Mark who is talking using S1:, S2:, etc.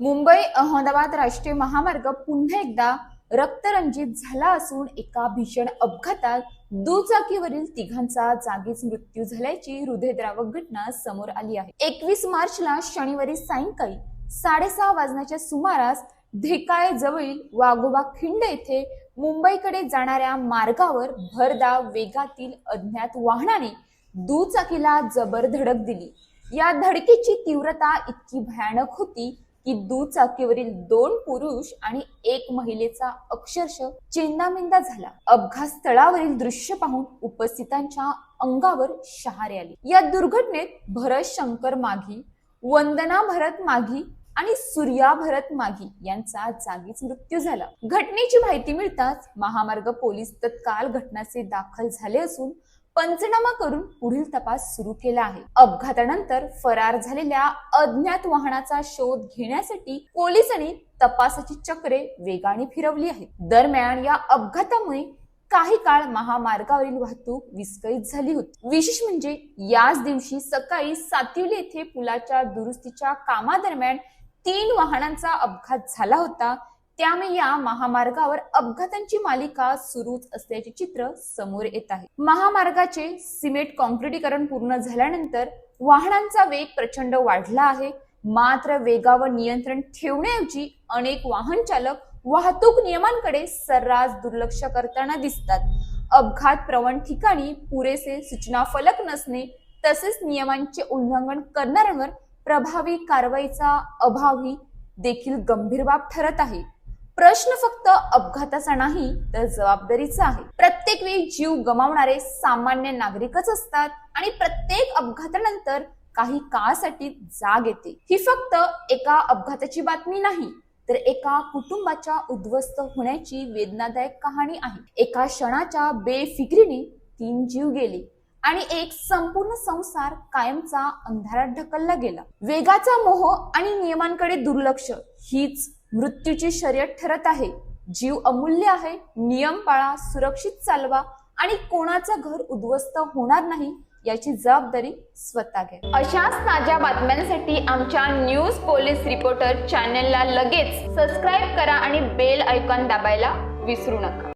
S1: मुंबई अहमदाबाद राष्ट्रीय महामार्ग पुन्हा एकदा रक्तरंजित झाला असून एका भीषण अपघातात दुचाकीवरील तिघांचा जागीच मृत्यू झाल्याची हृदयद्रावक घटना समोर आली आहे। 21 मार्चला शनिवारी सायंकाळी 6:30 वाजण्याच्या सुमारास धेकाळे जवळील वाघोबा खिंड येथे मुंबईकडे जाणाऱ्या मार्गावर भरधाव वेगातील अज्ञात वाहनाने दुचाकीला जबर धडक दिली। या धडकेची तीव्रता इतकी भयानक होती की दुचाकीवरील 2 पुरुष आणि 1 महिलेचा अक्षरशः चेंदामेंदा झाला। अपघात स्थळावरील दृश्य पाहून उपस्थितांच्या अंगावर शहारे आले। या दुर्घटनेत भरत शंकर माघी, वंदना भरत माघी आणि सूर्या भरत माघी यांचा जागीच मृत्यू झाला। घटनेची माहिती मिळताच महामार्ग पोलीस तत्काळ घटनास्थळी दाखल झाले असून पंचनामा करून पुढील तपास सुरू केला आहे। अपघातानंतर फरार झालेल्या अज्ञात वाहनाचा शोध घेण्यासाठी पोलिसांनी तपासाची चक्रे वेगाने फिरवली आहेत। दरम्यान या अपघातामुळे काही काळ महामार्गावरील वाहतूक विस्कळीत झाली होती। विशेष म्हणजे याच दिवशी सकाळी सातिवली येथे पुलाच्या दुरुस्तीच्या कामादरम्यान 3 वाहनांचा अपघात झाला होता। त्यामुळे या महामार्गावर अपघातांची मालिका सुरूच असल्याचे चित्र समोर येत आहे। महामार्गाचे सिमेंट काँक्रिटीकरण पूर्ण झाल्यानंतर वाहनांचा वेग प्रचंड वाढला आहे। मात्र वेगावर नियंत्रण ठेवण्याऐवजी अनेक वाहन चालक वाहतूक नियमांकडे सर्रास दुर्लक्ष करताना दिसतात। अपघात प्रवण ठिकाणी पुरेसे सूचना फलक नसणे तसेच नियमांचे उल्लंघन करणाऱ्यांवर प्रभावी कारवाईचा अभाव ही देखील गंभीर बाब ठरत आहे। प्रश्न फक्त अपघाताचा नाही तर जबाबदारीचा आहे। प्रत्येक वेळी जीव गमावणारे सामान्य नागरिकच असतात आणि प्रत्येक अपघातानंतर काही काळासाठी जाग येते। ही फक्त एका अपघाताची बातमी नाही तर एका कुटुंबाच्या उद्ध्वस्त होण्याची वेदनादायक कहाणी आहे। एका क्षणाच्या बेफिक्रीने 3 जीव गेले आणि एक संपूर्ण संसार कायमचा अंधारात ढकलला गेला। वेगाचा मोह आणि नियमांकडे दुर्लक्ष हीच मृत्यूची शर्यत ठरत आहे। जीव अमूल्य आहे, नियम पाळा, सुरक्षित चालवा आणि कोणाचं घर उद्ध्वस्त होणार नाही याची जबाबदारी स्वतः घ्या। अशाच ताज्या बातम्यांसाठी आमच्या न्यूज पोलीस रिपोर्टर चॅनलला लगेच सबस्क्राईब करा आणि बेल आयकॉन दाबायला विसरू नका।